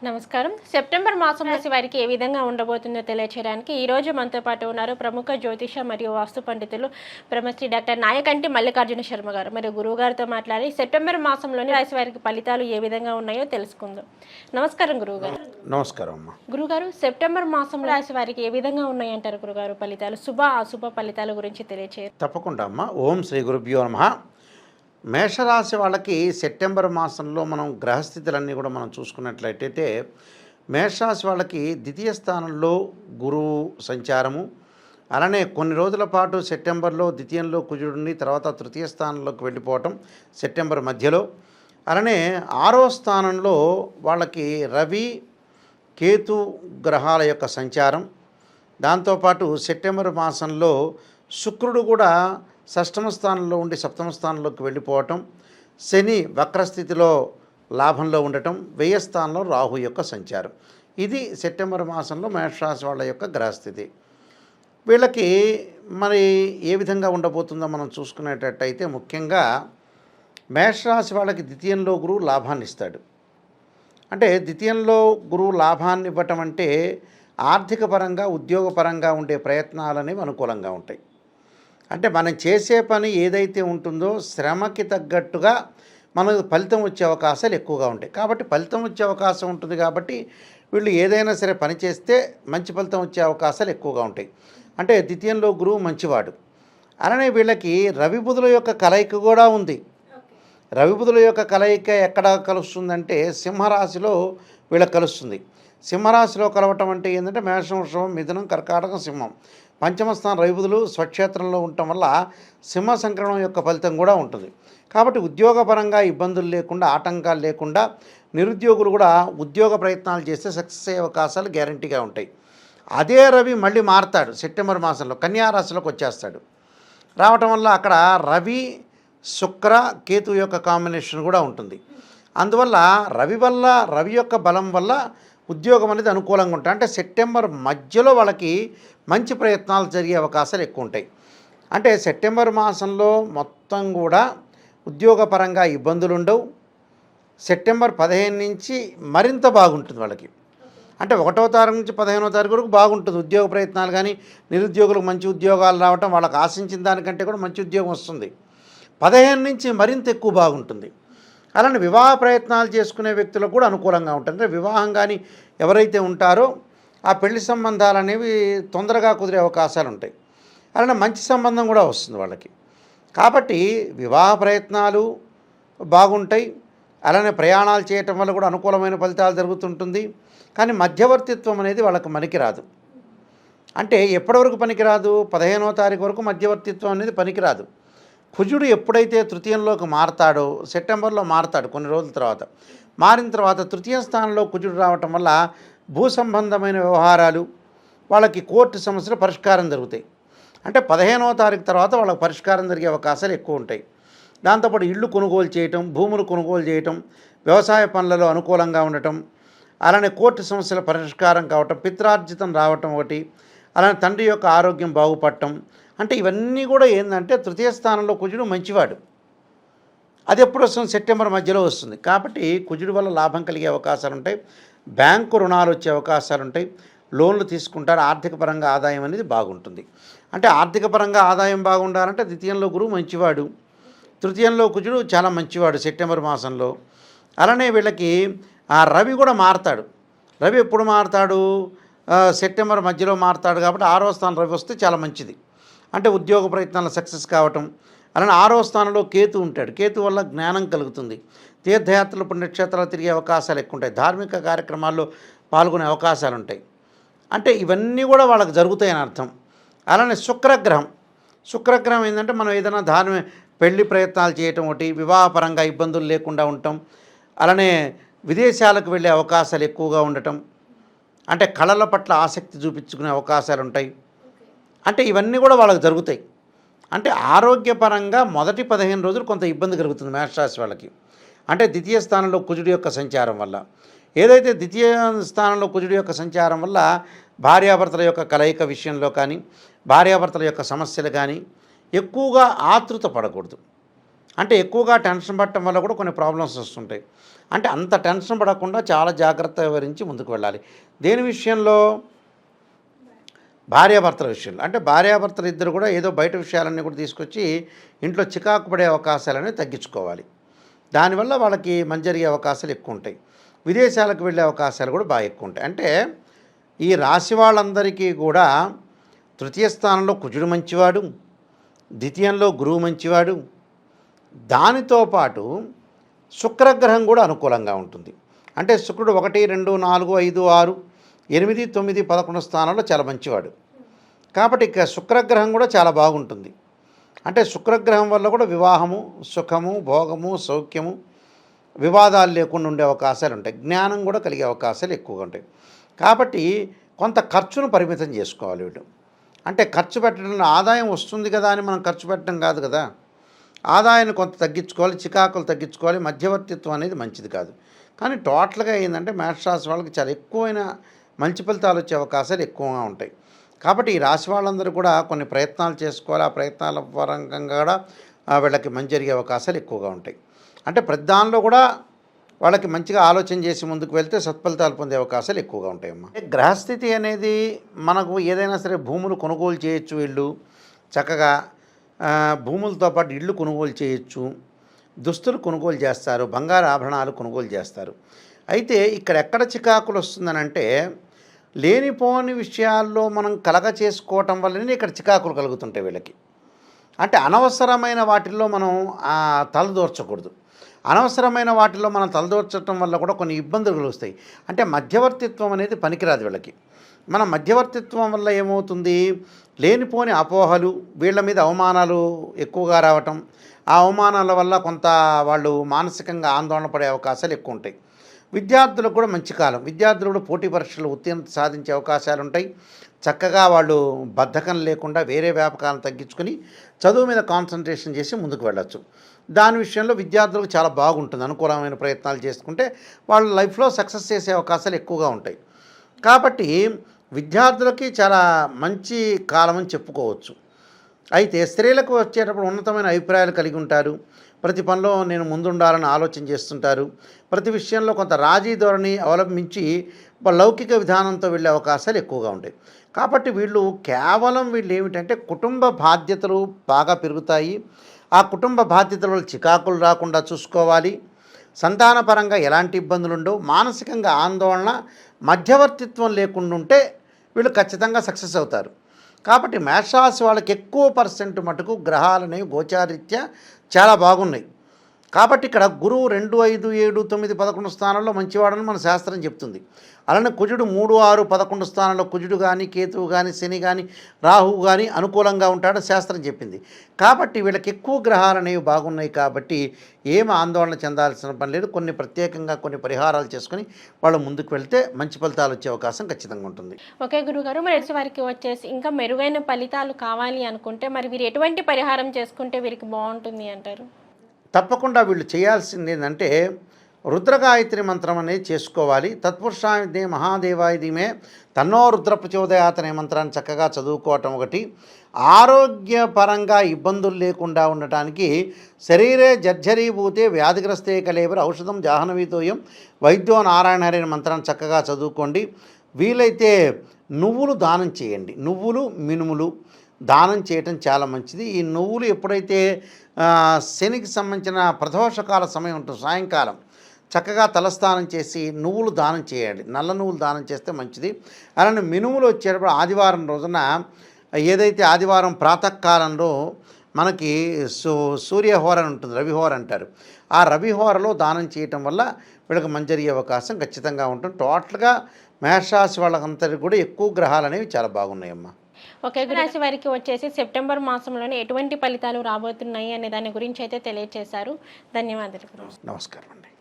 నమస్కారం. సెప్టెంబర్ మాసం రాశి వారికి ఏ విధంగా ఉండబోతుందో తెలియచేయడానికి ఈ రోజు మనతో పాటు ఉన్నారు ప్రముఖ జ్యోతిష మరియు వాస్తు పండితులు బ్రహ్మశ్రీ డాక్టర్ నాయకంటి మల్లికార్జున శర్మ గారు. మరి గురువు గారితో మాట్లాడి సెప్టెంబర్ మాసంలోని రాశి వారికి ఫలితాలు ఏ విధంగా ఉన్నాయో తెలుసుకుందాం. నమస్కారం గురువు గారు. నమస్కారం అమ్మా. గురుగారు, సెప్టెంబర్ మాసం రాశి వారికి ఏ విధంగా ఉన్నాయంటారు గురుగారు? ఫలితాలు శుభ అశుభ ఫలితాల గురించి తెలియచేయాలి. తప్పకుండా అమ్మా. ఓం శ్రీ గురుభ్యో నమః. మేషరాశి వాళ్ళకి సెప్టెంబర్ మాసంలో మనం గ్రహస్థితులన్నీ కూడా మనం చూసుకున్నట్లయితే మేషరాశి వాళ్ళకి ద్వితీయ స్థానంలో గురువు సంచారము, అలానే కొన్ని రోజుల పాటు సెప్టెంబర్లో ద్వితీయంలో కుజుడిని, తర్వాత తృతీయ స్థానంలోకి వెళ్ళిపోవటం సెప్టెంబర్ మధ్యలో, అలానే 6వ స్థానంలో వాళ్ళకి రవి కేతు గ్రహాల యొక్క సంచారం, దాంతోపాటు సెప్టెంబర్ మాసంలో శుక్రుడు కూడా షష్టమ స్థానంలో ఉండి సప్తమ స్థానంలోకి వెళ్ళిపోవటం, శని వక్రస్థితిలో లాభంలో ఉండటం, వ్యయ స్థానంలో రాహు యొక్క సంచారం. ఇది సెప్టెంబర్ మాసంలో మేషరాశి వాళ్ళ యొక్క గ్రహస్థితి. వీళ్ళకి మరి ఏ విధంగా ఉండబోతుందో మనం చూసుకునేటట్టయితే ముఖ్యంగా మేషరాశి వాళ్ళకి ద్వితీయంలో గురువు లాభాన్ని ఇస్తాడు. అంటే ద్వితీయంలో గురువు లాభాన్ని ఇవ్వటం అంటే ఆర్థిక పరంగా ఉద్యోగపరంగా ఉండే ప్రయత్నాలనేవి అనుకూలంగా ఉంటాయి. అంటే మనం చేసే పని ఏదైతే ఉంటుందో శ్రమకి తగ్గట్టుగా మనకు ఫలితం వచ్చే అవకాశాలు ఎక్కువగా ఉంటాయి. కాబట్టి ఫలితం వచ్చే అవకాశం ఉంటుంది కాబట్టి వీళ్ళు ఏదైనా సరే పని చేస్తే మంచి ఫలితం వచ్చే అవకాశాలు ఎక్కువగా ఉంటాయి. అంటే ద్వితీయంలో గురువు మంచివాడు. అలానే వీళ్ళకి రవి బుధుల యొక్క కలయిక కూడా ఉంది. రవి బుధుల యొక్క కలయిక ఎక్కడ కలుస్తుందంటే సింహరాశిలో వీళ్ళకి కలుస్తుంది. సింహరాశిలో కలవటం అంటే ఏంటంటే మేషం, వృషభం, మిథునం, కర్కాటకం, సింహం. పంచమ స్థానం రవి బుధులు స్వక్షేత్రంలో ఉండటం వల్ల సింహ సంక్రమణం యొక్క ఫలితం కూడా ఉంటుంది. కాబట్టి ఉద్యోగపరంగా ఇబ్బందులు లేకుండా, ఆటంకాలు లేకుండా నిరుద్యోగులు కూడా ఉద్యోగ ప్రయత్నాలు చేస్తే సక్సెస్ అయ్యే అవకాశాలు గ్యారంటీగా ఉంటాయి. అదే రవి మళ్ళీ మారతాడు సెప్టెంబర్ మాసంలో, కన్యారాశిలోకి వచ్చేస్తాడు. రావటం వల్ల అక్కడ రవి శుక్ర కేతు యొక్క కాంబినేషన్ కూడా ఉంటుంది. అందువల్ల రవి యొక్క బలం వల్ల ఉద్యోగం అనేది అనుకూలంగా ఉంటుంది. అంటే సెప్టెంబర్ మధ్యలో వాళ్ళకి మంచి ప్రయత్నాలు జరిగే అవకాశాలు ఎక్కువ ఉంటాయి. అంటే సెప్టెంబర్ మాసంలో మొత్తం కూడా ఉద్యోగపరంగా ఇబ్బందులు ఉండవు. సెప్టెంబర్ 15 నుంచి మరింత బాగుంటుంది వాళ్ళకి. అంటే 1వ తారీఖు నుంచి 15వ తారీఖు వరకు బాగుంటుంది ఉద్యోగ ప్రయత్నాలు. కానీ నిరుద్యోగులకు మంచి ఉద్యోగాలు రావటం, వాళ్ళకి ఆశించిన దానికంటే కూడా మంచి ఉద్యోగం వస్తుంది. 15 నుంచి మరింత ఎక్కువ బాగుంటుంది. అలానే వివాహ ప్రయత్నాలు చేసుకునే వ్యక్తులకు కూడా అనుకూలంగా ఉంటుంది. అంటే వివాహం కానీ ఎవరైతే ఉంటారో ఆ పెళ్లి సంబంధాలు అనేవి తొందరగా కుదిరే అవకాశాలు ఉంటాయి. అలానే మంచి సంబంధం కూడా వస్తుంది వాళ్ళకి. కాబట్టి వివాహ ప్రయత్నాలు బాగుంటాయి. అలానే ప్రయాణాలు చేయటం వల్ల కూడా అనుకూలమైన ఫలితాలు జరుగుతుంటుంది. కానీ మధ్యవర్తిత్వం అనేది వాళ్ళకి పనికిరాదు. అంటే ఎప్పటి పనికిరాదు? 15వ తారీఖు వరకు మధ్యవర్తిత్వం అనేది పనికిరాదు. కుజుడు ఎప్పుడైతే తృతీయంలోకి మారతాడో, సెప్టెంబర్లో మారతాడు కొన్ని రోజుల తర్వాత, మారిన తర్వాత తృతీయ స్థానంలో కుజుడు రావటం వల్ల భూ సంబంధమైన వ్యవహారాలు, వాళ్ళకి కోర్టు సమస్యలు పరిష్కారం జరుగుతాయి. అంటే 15వ తారీఖు తర్వాత వాళ్ళకి పరిష్కారం జరిగే అవకాశాలు ఎక్కువ ఉంటాయి. దాంతోపాటు ఇళ్ళు కొనుగోలు చేయటం, భూములు కొనుగోలు చేయటం, వ్యవసాయ పనులలో అనుకూలంగా ఉండటం, అలానే కోర్టు సమస్యల పరిష్కారం కావటం, పిత్రార్జితం రావటం ఒకటి, అలానే తండ్రి యొక్క ఆరోగ్యం బాగుపడటం. అంటే ఇవన్నీ కూడా ఏంటంటే తృతీయ స్థానంలో కుజుడు మంచివాడు. అది ఎప్పుడు వస్తుంది? సెప్టెంబర్ మధ్యలో వస్తుంది. కాబట్టి కుజుడు వల్ల లాభం కలిగే అవకాశాలు ఉంటాయి. బ్యాంకు రుణాలు వచ్చే అవకాశాలు ఉంటాయి. లోన్లు తీసుకుంటారు. ఆర్థిక పరంగా ఆదాయం అనేది బాగుంటుంది. అంటే ఆర్థిక పరంగా ఆదాయం బాగుండాలంటే ద్వితీయంలో గురువు మంచివాడు, తృతీయంలో కుజుడు చాలా మంచివాడు సెప్టెంబర్ మాసంలో. అలానే వీళ్ళకి రవి కూడా మారతాడు. రవి ఎప్పుడు మారతాడు? సెప్టెంబర్ మధ్యలో మారతాడు. కాబట్టి 6వ స్థానం రవి వస్తే చాలా మంచిది. అంటే ఉద్యోగ ప్రయత్నాలు సక్సెస్ కావటం. అలానే 6వ స్థానంలో కేతు ఉంటాడు. కేతు వల్ల జ్ఞానం కలుగుతుంది. తీర్థయాత్రలు, పుణ్యక్షేత్రాలు తిరిగే అవకాశాలు ఎక్కువ ఉంటాయి. ధార్మిక కార్యక్రమాల్లో పాల్గొనే అవకాశాలు ఉంటాయి. అంటే ఇవన్నీ కూడా వాళ్ళకి జరుగుతాయని అర్థం. అలానే శుక్రగ్రహం ఏంటంటే మనం ఏదైనా పెళ్లి ప్రయత్నాలు చేయటం ఒకటి, వివాహపరంగా ఇబ్బందులు లేకుండా ఉండటం, అలానే విదేశాలకు వెళ్ళే అవకాశాలు ఎక్కువగా ఉండటం, అంటే కళల పట్ల ఆసక్తి చూపించుకునే అవకాశాలు ఉంటాయి. అంటే ఇవన్నీ కూడా వాళ్ళకి జరుగుతాయి. అంటే ఆరోగ్యపరంగా మొదటి 15 రోజులు కొంత ఇబ్బంది కలుగుతుంది మేషరాశి వాళ్ళకి. అంటే ద్వితీయ స్థానంలో కుజుడి యొక్క సంచారం వల్ల, ఏదైతే ద్వితీయ స్థానంలో కుజుడి యొక్క సంచారం వల్ల భార్యాభర్తల యొక్క కలయిక విషయంలో కానీ, భార్యాభర్తల యొక్క సమస్యలు కానీ ఎక్కువగా ఆతృత పడకూడదు. అంటే ఎక్కువగా టెన్షన్ పడటం వల్ల కూడా కొన్ని ప్రాబ్లమ్స్ వస్తుంటాయి. అంటే అంత టెన్షన్ పడకుండా చాలా జాగ్రత్త వివరించి ముందుకు వెళ్ళాలి. దేని విషయంలో? భార్యాభర్తల విషయంలో. అంటే భార్యాభర్తలు ఇద్దరు కూడా ఏదో బయట విషయాలన్నీ కూడా తీసుకొచ్చి ఇంట్లో చికాకు పడే అవకాశాలని తగ్గించుకోవాలి. దానివల్ల వాళ్ళకి మంచి జరిగే అవకాశాలు ఎక్కువ ఉంటాయి. విదేశాలకు వెళ్ళే అవకాశాలు కూడా బాగా ఎక్కువ ఉంటాయి. అంటే ఈ రాశి వాళ్ళందరికీ కూడా తృతీయ స్థానంలో కుజుడు మంచివాడు, ద్వితీయంలో గురువు మంచివాడు, దానితో పాటు శుక్రగ్రహం కూడా అనుకూలంగా ఉంటుంది. అంటే శుక్రుడు 1, 2, 4, 5, 6, 8, 9, 11 స్థానాల్లో చాలా మంచివాడు. కాబట్టి ఇక శుక్రగ్రహం కూడా చాలా బాగుంటుంది. అంటే శుక్రగ్రహం వల్ల కూడా వివాహము, సుఖము, భోగము, సౌఖ్యము, వివాదాలు లేకుండా ఉండే అవకాశాలు ఉంటాయి. జ్ఞానం కూడా కలిగే అవకాశాలు ఎక్కువగా ఉంటాయి. కాబట్టి కొంత ఖర్చును పరిమితం చేసుకోవాలి వీళ్ళు. అంటే ఖర్చు పెట్టడం, ఆదాయం వస్తుంది కదా అని మనం ఖర్చు పెట్టడం కాదు కదా. ఆదాయాన్ని కొంత తగ్గించుకోవాలి, చికాకులు తగ్గించుకోవాలి. మధ్యవర్తిత్వం అనేది మంచిది కాదు. కానీ టోటల్గా ఏంటంటే మేషరాశి వాళ్ళకి చాలా ఎక్కువైన మంచి ఫలితాలు వచ్చే అవకాశాలు ఎక్కువగా ఉంటాయి. కాబట్టి ఈ రాశి వాళ్ళందరూ కూడా కొన్ని ప్రయత్నాలు చేసుకోవాలి. ఆ ప్రయత్నాల పరంగా కూడా వీళ్ళకి మంచి జరిగే అవకాశాలు ఎక్కువగా ఉంటాయి. అంటే ప్రతి దానిలో కూడా వాళ్ళకి మంచిగా ఆలోచన చేసి ముందుకు వెళ్తే సత్ఫలితాలు పొందే అవకాశాలు ఎక్కువగా ఉంటాయమ్మా. గ్రహస్థితి అనేది మనకు ఏదైనా సరే భూములు కొనుగోలు చేయొచ్చు. వీళ్ళు చక్కగా భూములతో పాటు ఇళ్ళు కొనుగోలు చేయొచ్చు, దుస్తులు కొనుగోలు చేస్తారు, బంగారు ఆభరణాలు కొనుగోలు చేస్తారు. అయితే ఇక్కడ ఎక్కడ చికాకులు వస్తుందనంటే లేనిపోని విషయాల్లో మనం కలగ చేసుకోవటం వల్లనే ఇక్కడ చికాకులు కలుగుతుంటాయి వీళ్ళకి. అంటే అనవసరమైన వాటిల్లో మనం తలదూర్చకూడదు. అనవసరమైన వాటిల్లో మనం తలదూర్చడం వల్ల కూడా కొన్ని ఇబ్బందులు కలుగుతాయి. అంటే మధ్యవర్తిత్వం అనేది పనికిరాదు వీళ్ళకి. మన మధ్యవర్తిత్వం వల్ల ఏమవుతుంది, లేనిపోని అపోహలు, వీళ్ళ మీద అవమానాలు ఎక్కువగా రావటం, ఆ అవమానాల వల్ల కొంత వాళ్ళు మానసికంగా ఆందోళన పడే అవకాశాలు ఎక్కువ ఉంటాయి. విద్యార్థులకు కూడా మంచి కాలం. విద్యార్థులు కూడా పోటీ పరీక్షలు ఉత్తీర్ణత సాధించే అవకాశాలు ఉంటాయి. చక్కగా వాళ్ళు బద్ధకం లేకుండా వేరే వ్యాపకాలను తగ్గించుకొని చదువు మీద కాన్సన్ట్రేషన్ చేసి ముందుకు వెళ్ళచ్చు. దాని విషయంలో విద్యార్థులకు చాలా బాగుంటుంది. అనుకూలమైన ప్రయత్నాలు చేసుకుంటే వాళ్ళ లైఫ్లో సక్సెస్ చేసే అవకాశాలు ఎక్కువగా ఉంటాయి. కాబట్టి విద్యార్థులకి చాలా మంచి కాలం అని చెప్పుకోవచ్చు. అయితే స్త్రీలకు వచ్చేటప్పుడు ఉన్నతమైన అభిప్రాయాలు కలిగి ఉంటారు. ప్రతి పనిలో నేను ముందుండాలని ఆలోచన చేస్తుంటారు. ప్రతి విషయంలో కొంత రాజీ ధోరణి అవలంబించి లౌకిక విధానంతో వెళ్ళే అవకాశాలు ఎక్కువగా ఉంటాయి. కాబట్టి వీళ్ళు ఏమిటంటే కుటుంబ బాధ్యతలు బాగా పెరుగుతాయి. ఆ కుటుంబ బాధ్యతల వల్ల చికాకులు రాకుండా చూసుకోవాలి. సంతానపరంగా ఎలాంటి ఇబ్బందులు ఉండవు. మానసికంగా ఆందోళన, మధ్యవర్తిత్వం లేకుండా ఉంటే వీళ్ళు ఖచ్చితంగా సక్సెస్ అవుతారు. కాబట్టి మేషరాశి వాళ్ళకి ఎక్కువ పర్సెంట్ మటుకు గ్రహాలనేవి గోచారీత్యా చాలా బాగున్నాయి. కాబట్టి ఇక్కడ గురువు 2, 5, 7, 9, 11 స్థానాల్లో మంచివాడని మన శాస్త్రం చెప్తుంది. అలానే కుజుడు 3, 6, 11 స్థానాల్లో కుజుడు కానీ, కేతువు కానీ, శని కానీ, రాహువు కానీ అనుకూలంగా ఉంటాడని శాస్త్రం చెప్పింది. కాబట్టి వీళ్ళకి ఎక్కువ గ్రహాలు అనేవి బాగున్నాయి. కాబట్టి ఏం ఆందోళన చెందాల్సిన పని లేదు. ప్రత్యేకంగా కొన్ని పరిహారాలు చేసుకుని వాళ్ళు ముందుకు వెళ్తే మంచి ఫలితాలు వచ్చే అవకాశం ఖచ్చితంగా ఉంటుంది. ఓకే గురుగారు, మరి ఎటు వారికి వచ్చేసి ఇంకా మెరుగైన ఫలితాలు కావాలి అనుకుంటే మరి వీరు ఎటువంటి పరిహారం చేసుకుంటే వీరికి బాగుంటుంది అంటారు? తప్పకుండా వీళ్ళు చేయాల్సింది ఏంటంటే రుద్రగాయత్రి మంత్రం అనేది చేసుకోవాలి. తత్పురుషాయ మహాదేవాయ ధీమే తన్నో రుద్ర ప్రచోదయాత్ అనే మంత్రాన్ని చక్కగా చదువుకోవటం ఒకటి. ఆరోగ్యపరంగా ఇబ్బందులు లేకుండా ఉండటానికి శరీరే జర్జరీభూతే వ్యాధిగ్రస్తే కలేబర్ ఔషధం జాహ్నవీతోయం వైద్యో నారాయణ హరి అనే మంత్రాన్ని చక్కగా చదువుకోండి. వీలైతే నువ్వులు దానం చేయండి. నువ్వులు, మినుములు దానం చేయటం చాలా మంచిది. ఈ నువ్వులు ఎప్పుడైతే శనికి సంబంధించిన ప్రదోషకాల సమయం ఉంటుంది, సాయంకాలం చక్కగా తలస్నానం చేసి నువ్వులు దానం చేయాలి. నల్ల నువ్వులు దానం చేస్తే మంచిది. అలానే మినుములు వచ్చేటప్పుడు ఆదివారం రోజున ఏదైతే ఆదివారం ప్రాతకాలంలో మనకి సూర్యహోర అని ఉంటుంది, రవిహోర అంటారు. ఆ రవిహోరలో దానం చేయటం వల్ల వీళ్ళకి మంచి జరిగే అవకాశం ఖచ్చితంగా ఉంటుంది. టోటల్గా మేషరాశి వాళ్ళకందరికీ కూడా ఎక్కువ గ్రహాలు అనేవి చాలా బాగున్నాయమ్మా. ఒకే రాశి వారికి వచ్చేసి సెప్టెంబర్ మాసంలోనే ఎటువంటి ఫలితాలు రాబోతున్నాయి అనే దాని గురించి అయితే తెలియజేశారు. ధన్యవాదాలు. నమస్కారం అండి.